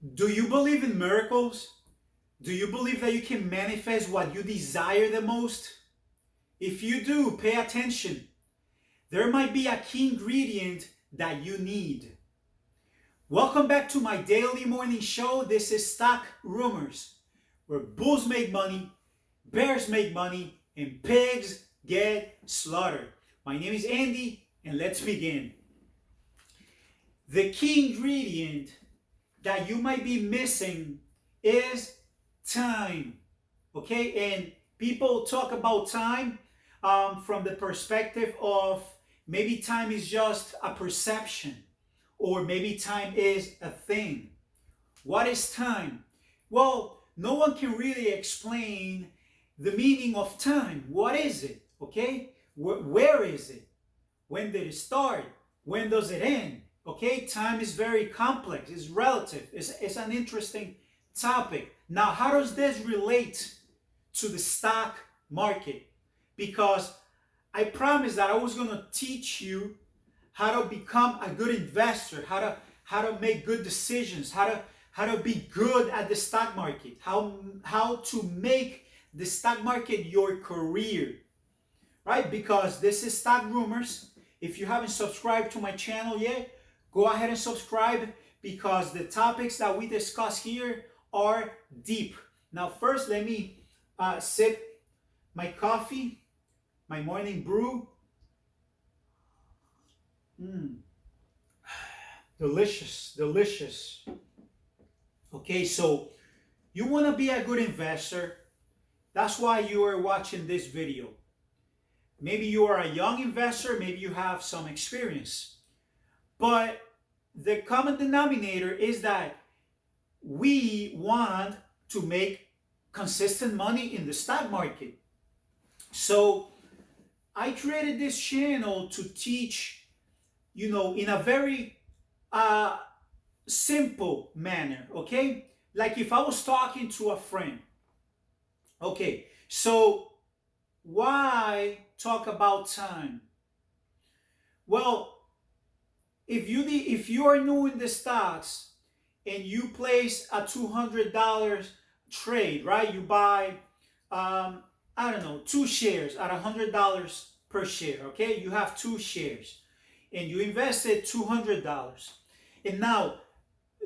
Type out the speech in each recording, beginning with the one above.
Do you believe in miracles? Do you believe that you can manifest what you desire the most? If you do, pay attention. There might be a key ingredient that you need. Welcome back to my daily morning show. This is Stock Rumors, where bulls make money, bears make money, and pigs get slaughtered. My name is Andy, and let's begin. The key ingredient that you might be missing is time. Okay, and people talk about time from the perspective of maybe time is just a perception, or maybe time is a thing. What is time? Well, no one can really explain the meaning of time. What is it? Okay, where is it? When did it start? When does it end? Okay, time is very complex, it's relative, it's an interesting topic. Now, how does this relate to the stock market? Because I promised that I was going to teach you how to become a good investor, how to make good decisions, how to be good at the stock market, how to make the stock market your career, right? Because this is Stock Rumors. If you haven't subscribed to my channel yet, go ahead and subscribe, because the topics that we discuss here are deep. Now, first, let me sip my coffee, my morning brew. Delicious, delicious. Okay, so you want to be a good investor. That's why you are watching this video. Maybe you are a young investor, maybe you have some experience. But the common denominator is that we want to make consistent money in the stock market. So I created this channel to teach, in a very simple manner, okay? Like if I was talking to a friend. Okay, so why talk about time? Well, if you are new in the stocks and you place a $200 trade, right? You buy, I don't know, 2 shares at $100 per share. Okay, you have 2 shares, and you invested $200, and now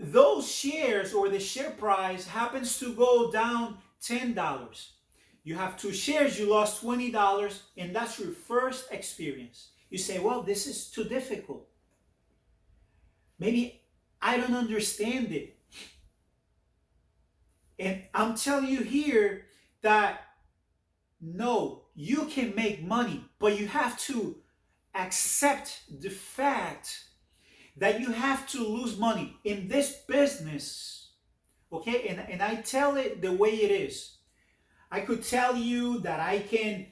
those shares or the share price happens to go down $10. You have 2 shares, you lost $20, and that's your first experience. You say, well, this is too difficult. Maybe I don't understand it. And I'm telling you here that no, you can make money, but you have to accept the fact that you have to lose money in this business. Okay, and I tell it the way it is. I could tell you that I can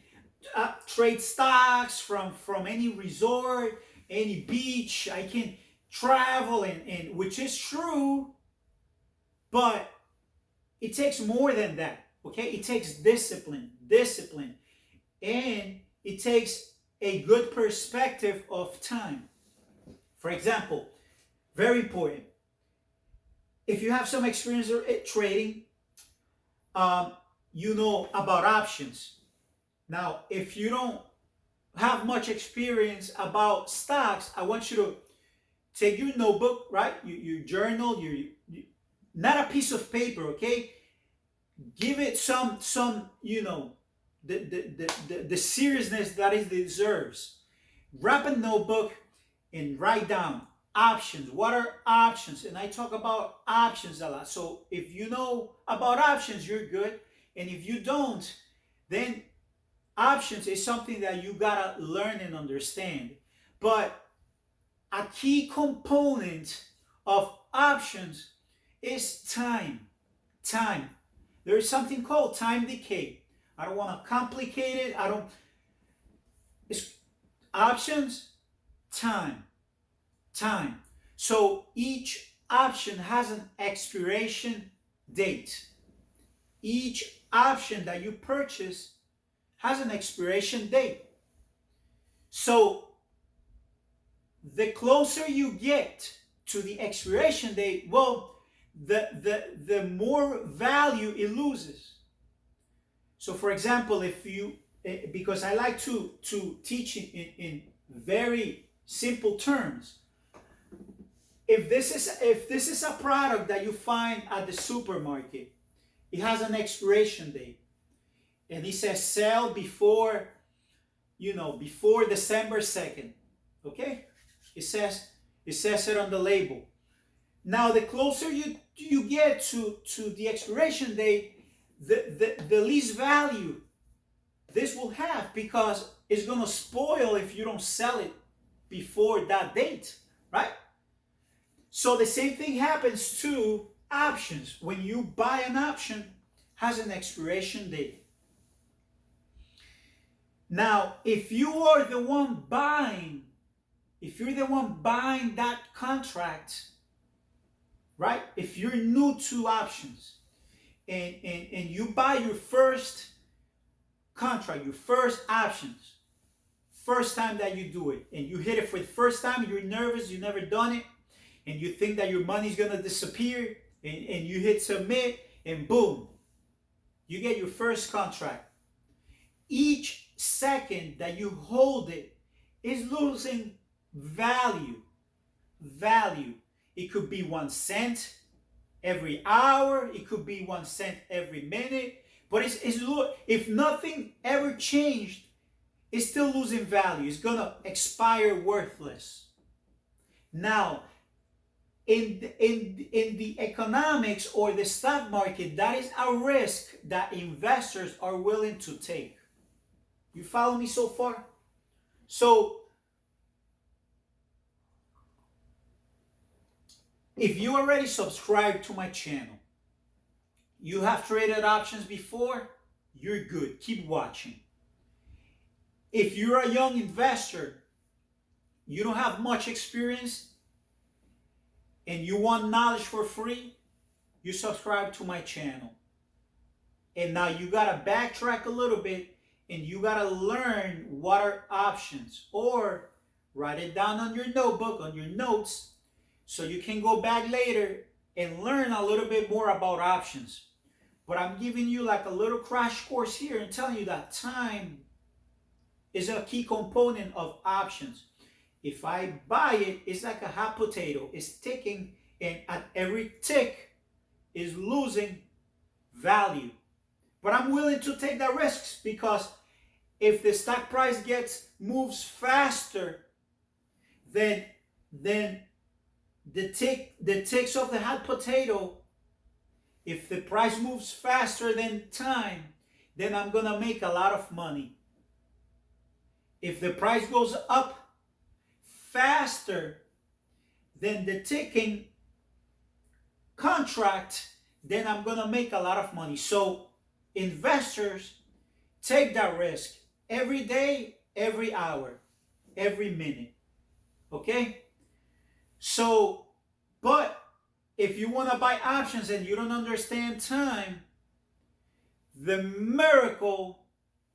trade stocks from any resort, any beach. I can travel, and which is true, but it takes more than that. Okay, it takes discipline, and it takes a good perspective of time. For example, very important, if you have some experience at trading, you know about options. Now, if you don't have much experience about stocks, I want you to take your notebook, right? Your journal, not a piece of paper, okay? Give it some the seriousness that it deserves. Grab a notebook and write down options. What are options? And I talk about options a lot. So if you know about options, you're good. And if you don't, then options is something that you gotta learn and understand. But a key component of options is time. Time. There is something called time decay. I don't want to complicate it. It's options, time. Time. So each option has an expiration date. Each option that you purchase has an expiration date. So the closer you get to the expiration date, well, the more value it loses. So for example, if you, because I like to teach in very simple terms, if this is a product that you find at the supermarket, it has an expiration date, and it says sell before, before December 2nd. Okay, it says it on the label. Now the closer you get to the expiration date, the least value this will have, because it's going to spoil if you don't sell it before that date, right? So the same thing happens to options. When you buy an option, has an expiration date. Now, if you're the one buying that contract, right? If you're new to options and you buy your first contract, your first options, first time that you do it, and you hit it for the first time, you're nervous, you've never done it, and you think that your money's gonna disappear, and you hit submit, and boom, you get your first contract. Each second that you hold it is losing value. It could be 1 cent every hour, it could be 1 cent every minute, but if nothing ever changed, it's still losing value. It's gonna expire worthless. Now, in the economics or the stock market, that is a risk that investors are willing to take. You follow me so far? So, if you already subscribed to my channel, you have traded options before, you're good. Keep watching. If you're a young investor, you don't have much experience, and you want knowledge for free, you subscribe to my channel. And now you gotta backtrack a little bit, and you gotta learn what are options, or write it down on your notebook, on your notes, so you can go back later and learn a little bit more about options. But I'm giving you like a little crash course here and telling you that time is a key component of options. If I buy it, it's like a hot potato. It's ticking, and at every tick is losing value. But I'm willing to take the risks, because if the stock price moves faster than the ticks of the hot potato, if the price moves faster than time, then I'm gonna make a lot of money. If the price goes up faster than the ticking contract, then I'm gonna make a lot of money. So investors take that risk every day, every hour, every minute. Okay? So, but if you want to buy options and you don't understand time, the miracle,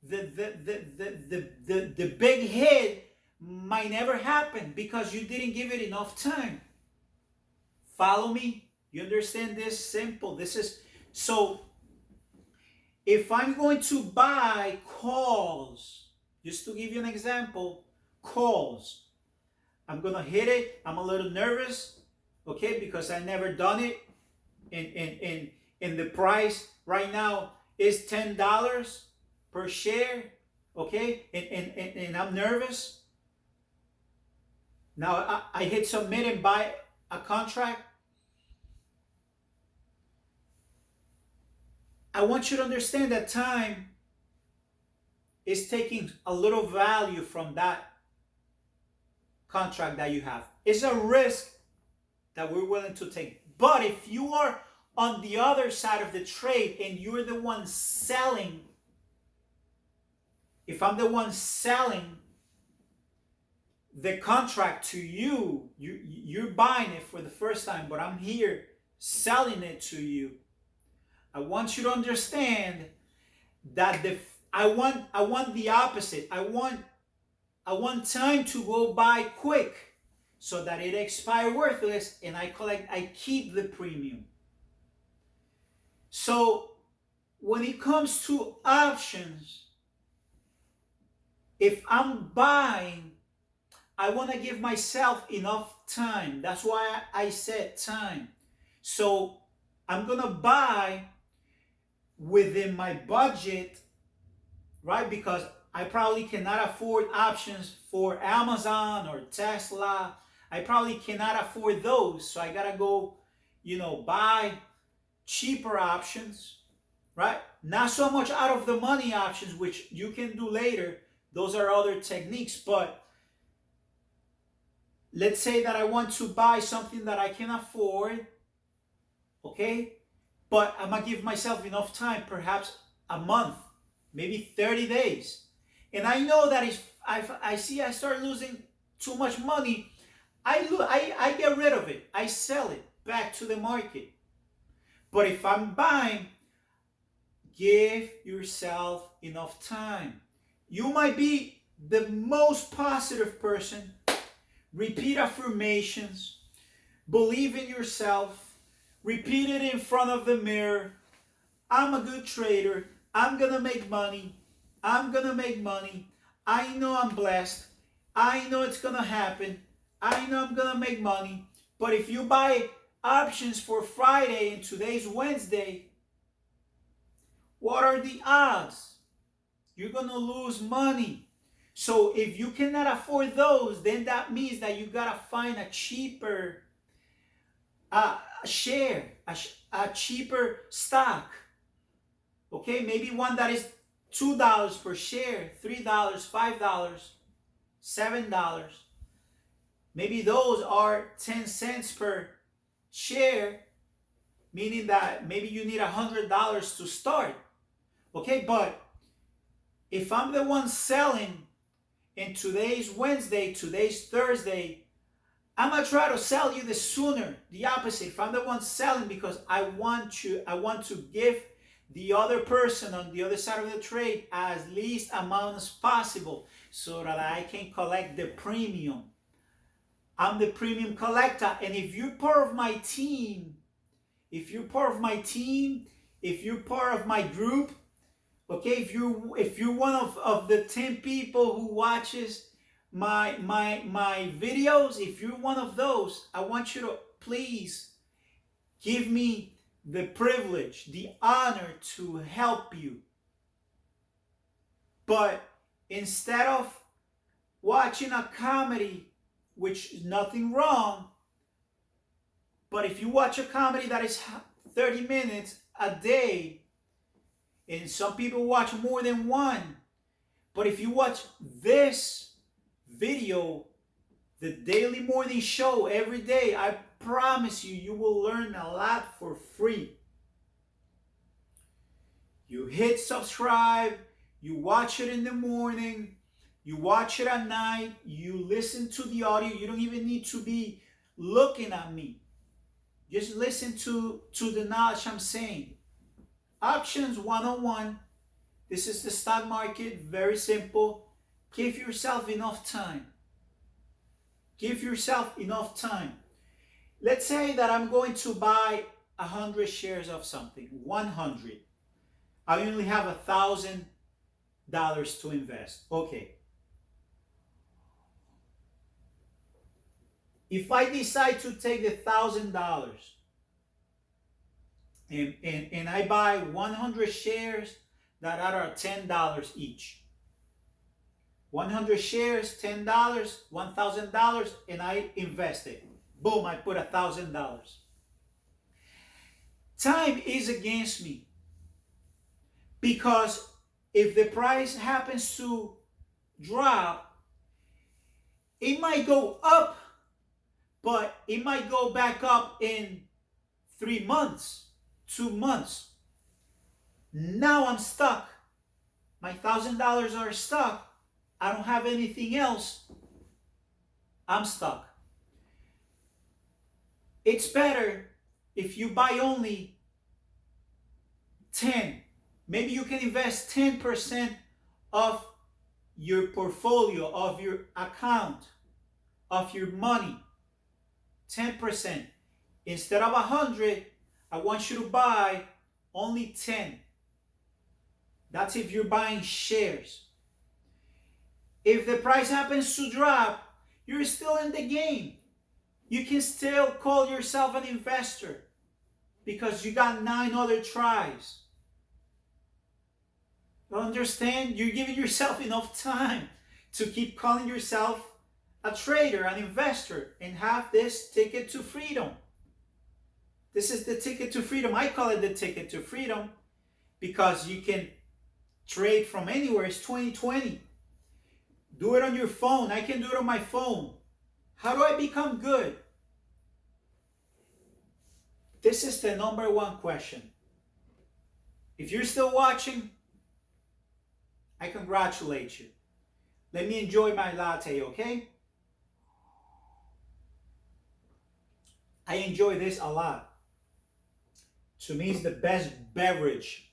the big hit might never happen, because you didn't give it enough time. Follow me? You understand this? Simple. This is, so if I'm going to buy calls, just to give you an example, calls, I'm gonna hit it. I'm a little nervous, okay, because I never done it, and the price right now is $10 per share, okay, and I'm nervous. Now I hit submit and buy a contract. I want you to understand that time is taking a little value from that contract that you have. It's a risk that we're willing to take. But if you are on the other side of the trade and you're the one selling, if I'm the one selling the contract to you, you're buying it for the first time, but I'm here selling it to you. I want you to understand that I want the opposite. I want time to go by quick, so that it expire worthless, and I keep the premium. So when it comes to options, if I'm buying, I want to give myself enough time. That's why I said time. So I'm going to buy within my budget, right? Because I probably cannot afford options for Amazon or Tesla. I probably cannot afford those. So I got to go, buy cheaper options, right? Not so much out of the money options, which you can do later. Those are other techniques. But let's say that I want to buy something that I can afford, okay? But I'm going to give myself enough time, perhaps a month, maybe 30 days. And I know that if I see I start losing too much money, I get rid of it. I sell it back to the market. But if I'm buying, give yourself enough time. You might be the most positive person. Repeat affirmations. Believe in yourself. Repeat it in front of the mirror. I'm a good trader. I'm going to make money. I'm going to make money. I know I'm blessed. I know it's going to happen. I know I'm going to make money. But if you buy options for Friday and today's Wednesday, what are the odds? You're going to lose money. So if you cannot afford those, then that means that you got to find a cheaper share, a cheaper stock. Okay, maybe one that is $2 per share, $3, $5, $7. Maybe those are 10 cents per share, meaning that maybe you need $100 to start. Okay, but if I'm the one selling and today's Wednesday, today's Thursday, I'm gonna try to sell you the sooner, the opposite. If I'm the one selling because I want to give the other person on the other side of the trade as least amount as possible so that I can collect the premium. I'm the premium collector. And if you're part of my team, if you're part of my group, okay, if you're one of the 10 people who watches my videos, if you're one of those, I want you to please give me the privilege, the honor to help you. But instead of watching a comedy, which is nothing wrong, but if you watch a comedy that is 30 minutes a day, and some people watch more than one, but if you watch this video, the daily morning show every day, I promise you, you will learn a lot for free. You hit subscribe, you watch it in the morning, you watch it at night, you listen to the audio. You don't even need to be looking at me. Just listen to the knowledge I'm saying. Options 101. This is the stock market. Very simple. Give yourself enough time. Give yourself enough time. Let's say that I'm going to buy 100 shares of something. 100. I only have $1,000 to invest. Okay. If I decide to take the $1,000 and I buy 100 shares that are $10 each. 100 shares, $10, $1,000, and I invest it. Boom, I put $1,000. Time is against me because if the price happens to drop, it might go up, but it might go back up in 3 months, 2 months. Now I'm stuck. My $1,000 are stuck. I don't have anything else. I'm stuck. It's better if you buy only 10. Maybe you can invest 10% of your portfolio, of your account, of your money. 10%. Instead of 100, I want you to buy Only 10. That's if you're buying shares. If the price happens to drop, you're still in the game. You can still call yourself an investor because you got 9 other tries. You understand? You're giving yourself enough time to keep calling yourself a trader, an investor, and have this ticket to freedom. This is the ticket to freedom. I call it the ticket to freedom because you can trade from anywhere. It's 2020. Do it on your phone. I can do it on my phone. How do I become good? This is the number one question. If you're still watching, I congratulate you. Let me enjoy my latte, okay? I enjoy this a lot. To me, it's the best beverage.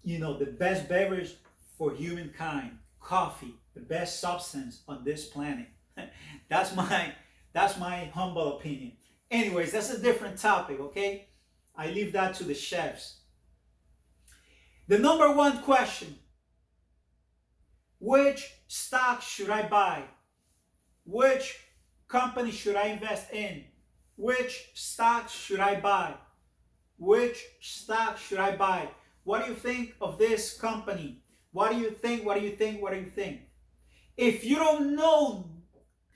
You know, the best beverage for humankind. Coffee, the best substance on this planet. That's my humble opinion. Anyways, that's a different topic, okay? I leave that to the chefs. The number one question: which stock should I buy? Which company should I invest in? Which stock should I buy? Which stock should I buy? What do you think of this company? What do you think? What do you think? What do you think? If you don't know,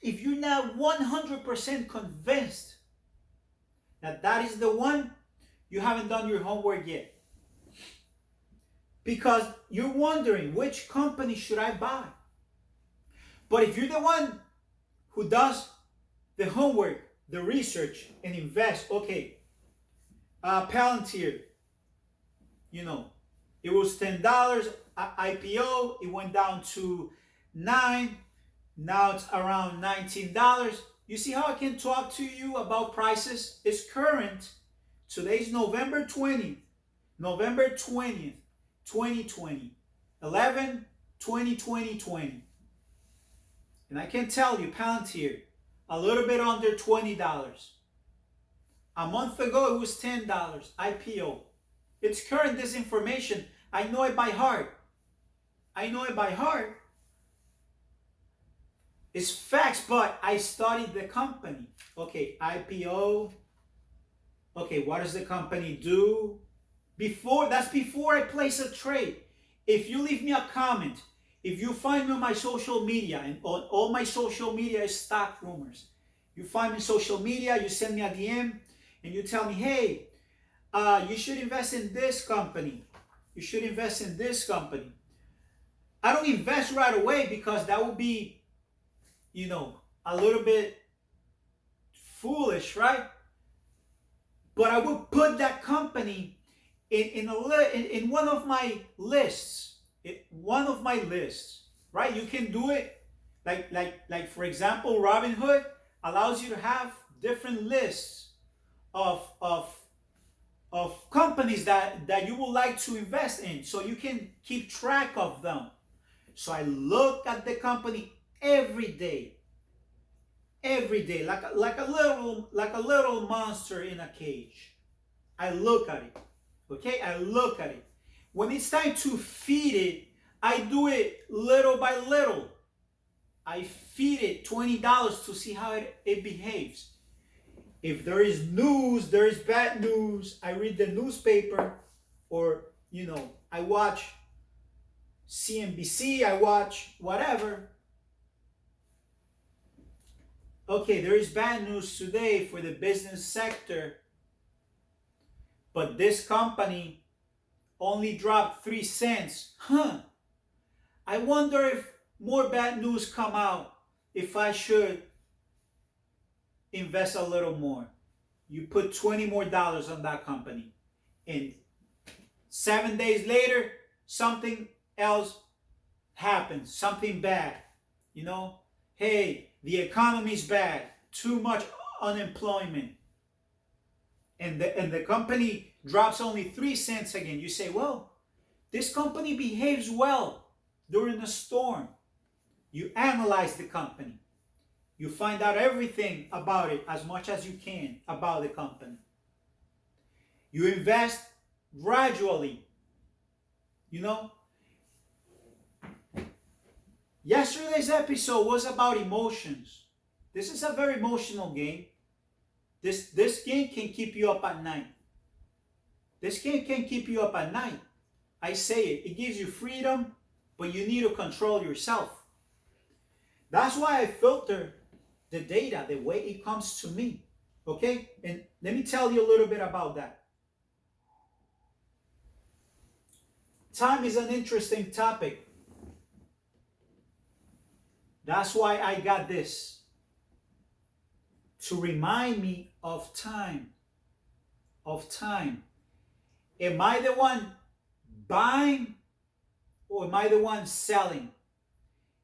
if you're not 100% convinced that that is the one, you haven't done your homework yet. Because you're wondering, which company should I buy? But if you're the one who does the homework, the research, and invest, okay, Palantir, you know, it was $10 IPO, it went down to $9, now it's around $19. You see how I can talk to you about prices? It's current. Today's November 20th, 2020, 11/20/2020. And I can tell you, Palantir, a little bit under $20. A month ago, it was $10 IPO. It's current, this information. I know it by heart. I know it by heart. It's facts, but I studied the company. Okay, IPO. Okay, what does the company do? That's before I place a trade. If you leave me a comment, if you find me on my social media, and on all my social media is Stock Rumors. You find me on social media, you send me a DM, and you tell me, hey, you should invest in this company. You should invest in this company. I don't invest right away because that would be, you know, a little bit foolish, right? But I would put that company in one of my lists. One of my lists, right? You can do it like for example, Robinhood allows you to have different lists of companies that you would like to invest in, so you can keep track of them. So I look at the company every day, like a little monster in a cage. I look at it. Okay, I look at it. When it's time to feed it, I do it little by little. I feed it $20 to see how it behaves. If there is news, there is bad news. I read the newspaper, or, you know, I watch CNBC, I watch whatever. Okay, there is bad news today for the business sector, but this company only dropped 3 cents. I wonder if more bad news come out, if I should invest a little more. You put $20 more on that company, and 7 days later, something else happens, something bad. You know, hey, the economy's bad, too much unemployment, and the company drops only 3 cents again. You say, well, this company behaves well during a storm. You analyze the company. You find out everything about it, as much as you can about the company. You invest gradually. Yesterday's episode was about emotions. This is a very emotional game. This game can keep you up at night. This game can keep you up at night. I say it. It gives you freedom, but you need to control yourself. That's why I filter the data the way it comes to me. Okay? And let me tell you a little bit about that. Time is an interesting topic. That's why I got this. To remind me of time. Of time. Am I the one buying or am I the one selling?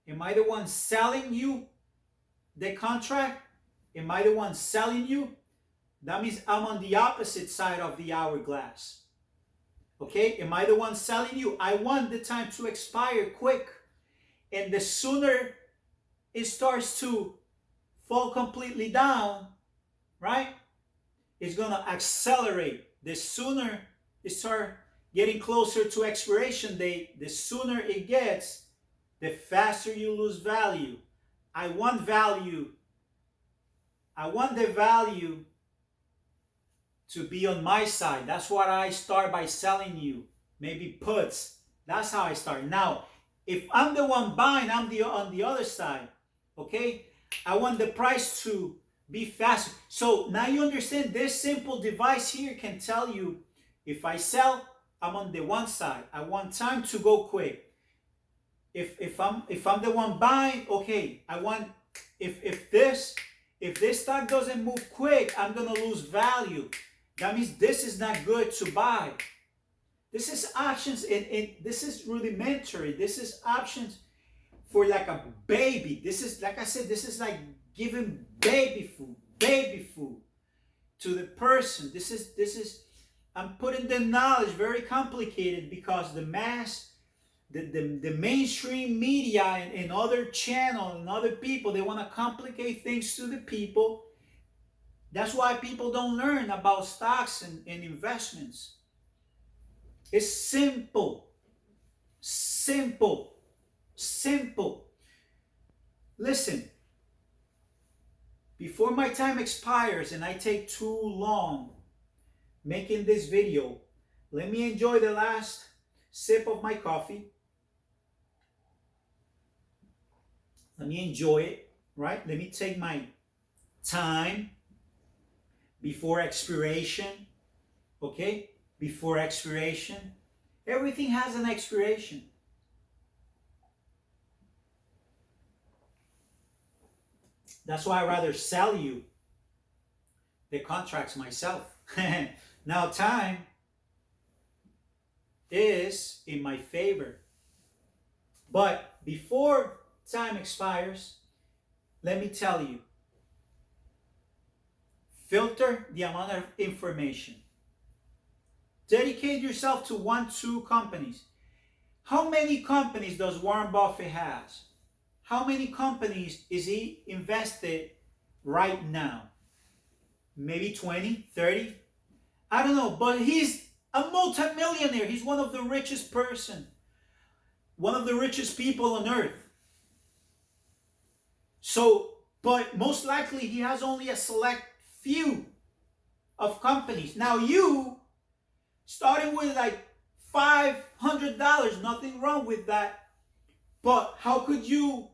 Am I the one selling you the contract? Am I the one selling you? That means I'm on the opposite side of the hourglass. Okay? Am I the one selling you? I want the time to expire quick. And the sooner it starts to fall completely down, right? It's going to accelerate. The sooner it starts getting closer to expiration date, the sooner it gets, the faster you lose value. I want value. I want the value to be on my side. That's why I start by selling you. Maybe puts. That's how I start. Now, if I'm the one buying, I'm on the other side. Okay? I want the price to be faster. So now you understand this simple device here can tell you if I sell, I'm on the one side. I want time to go quick. If I'm the one buying, okay, I want if this stock doesn't move quick, I'm gonna lose value. That means this is not good to buy. This is options, and this is rudimentary. This is options for like a baby. This is, like I said, this is like giving baby food to the person. This is I'm putting the knowledge very complicated because the mass, the mainstream media and other channels and other people, they want to complicate things to the people. That's why people don't learn about stocks and investments. It's simple. Simple. Simple. Listen, before my time expires and I take too long making this video, let me enjoy the last sip of my coffee. Let me enjoy it, right? Let me take my time before expiration, okay? Before expiration. Everything has an expiration. That's why I rather sell you the contracts myself. Now time is in my favor. But before time expires, let me tell you, filter the amount of information. Dedicate yourself to 1-2 companies. How many companies does Warren Buffett has? How many companies is he invested right now? Maybe 20, 30? I don't know, but he's a multimillionaire. He's one of the richest person. One of the richest people on earth. So, but most likely he has only a select few of companies. Now you, starting with like $500, nothing wrong with that. But how could you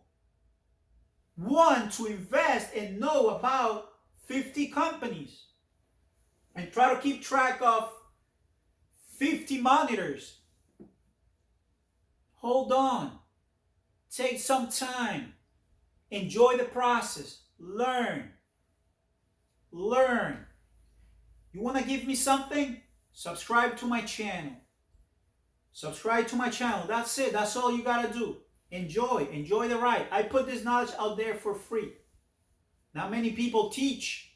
want to invest and know about 50 companies and try to keep track of 50 monitors? Hold on. Take some time. Enjoy the process. Learn. Learn. You want to give me something? Subscribe to my channel. Subscribe to my channel. That's it. That's all you got to do. Enjoy. Enjoy the ride. I put this knowledge out there for free. Not many people teach,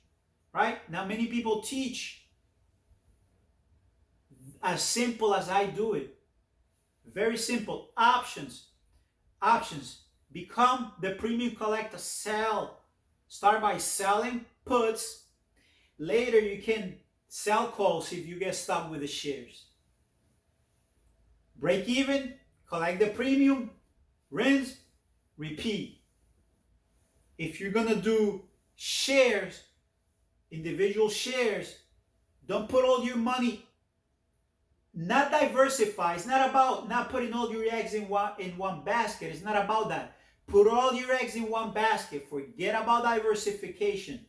right? Not many people teach as simple as I do it. Very simple. Options. Options. Become the premium collector. Sell. Start by selling puts. Later you can sell calls if you get stuck with the shares. break even, collect the premium, rinse, repeat. If you're gonna do shares, individual shares, don't put all your money, not diversify. It's not about not putting all your eggs in one basket. It's not about that. Put all your eggs in one basket. Forget about diversification.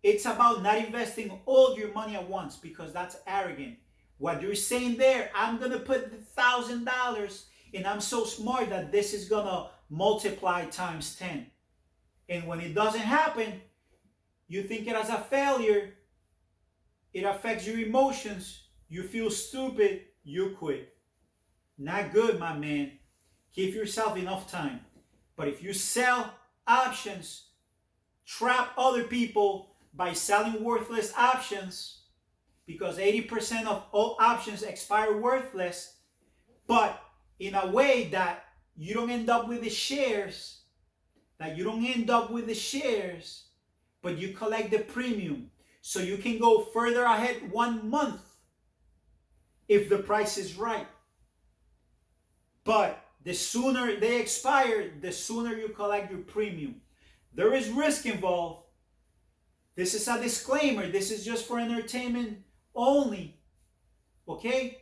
It's about not investing all your money at once, because that's arrogant. What you're saying there, I'm gonna put $1,000 and I'm so smart that this is gonna multiply times 10. And when it doesn't happen, you think it as a failure. It affects your emotions. You feel stupid. You quit. Not good, my man. Give yourself enough time. But if you sell options, trap other people by selling worthless options, because 80% of all options expire worthless, but in a way that you don't end up with the shares, but you collect the premium. So you can go further ahead 1 month if the price is right. But the sooner they expire, the sooner you collect your premium. There is risk involved. This is a disclaimer. This is just for entertainment only. Okay?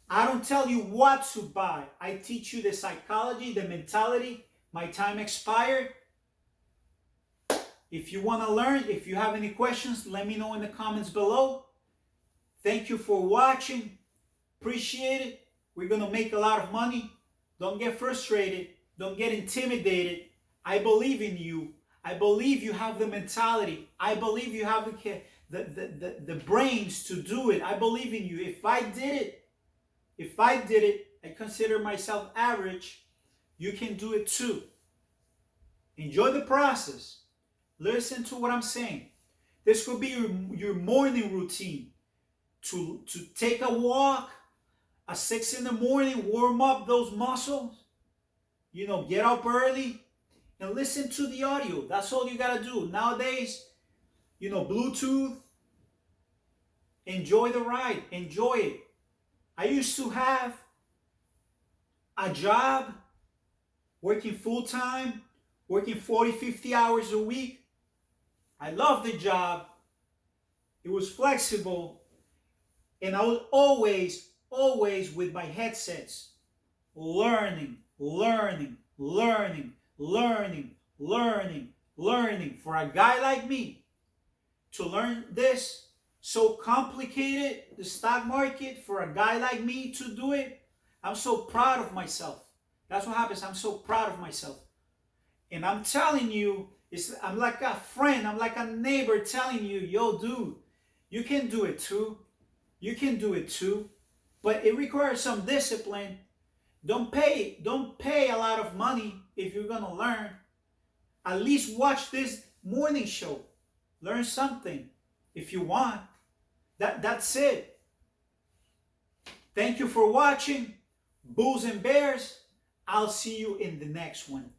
I don't tell you what to buy. I teach you the psychology, the mentality. My time expired. If you want to learn, if you have any questions, let me know in the comments below. Thank you for watching. Appreciate it. We're going to make a lot of money. Don't get frustrated. Don't get intimidated. I believe in you. I believe you have the mentality. I believe you have the brains to do it. I believe in you. If I did it, I consider myself average. You can do it too. Enjoy the process. Listen to what I'm saying. This could be your morning routine. To take a walk at 6 in the morning, warm up those muscles. You know, get up early and listen to the audio. That's all you gotta do. Nowadays, you know, Bluetooth. Enjoy the ride. Enjoy it. I used to have a job, working full time, working 40, 50 hours a week. I loved the job. It was flexible. And I was always with my headsets, learning. For a guy like me to learn this, so complicated, the stock market, for a guy like me to do it, I'm so proud of myself. That's what happens. I'm so proud of myself. And I'm telling you, I'm like a friend, I'm like a neighbor telling you, yo, dude, you can do it too. You can do it too. But it requires some discipline. Don't pay a lot of money if you're gonna learn. At least watch this morning show. Learn something if you want. That's it. Thank you for watching. Bulls and Bears. I'll see you in the next one.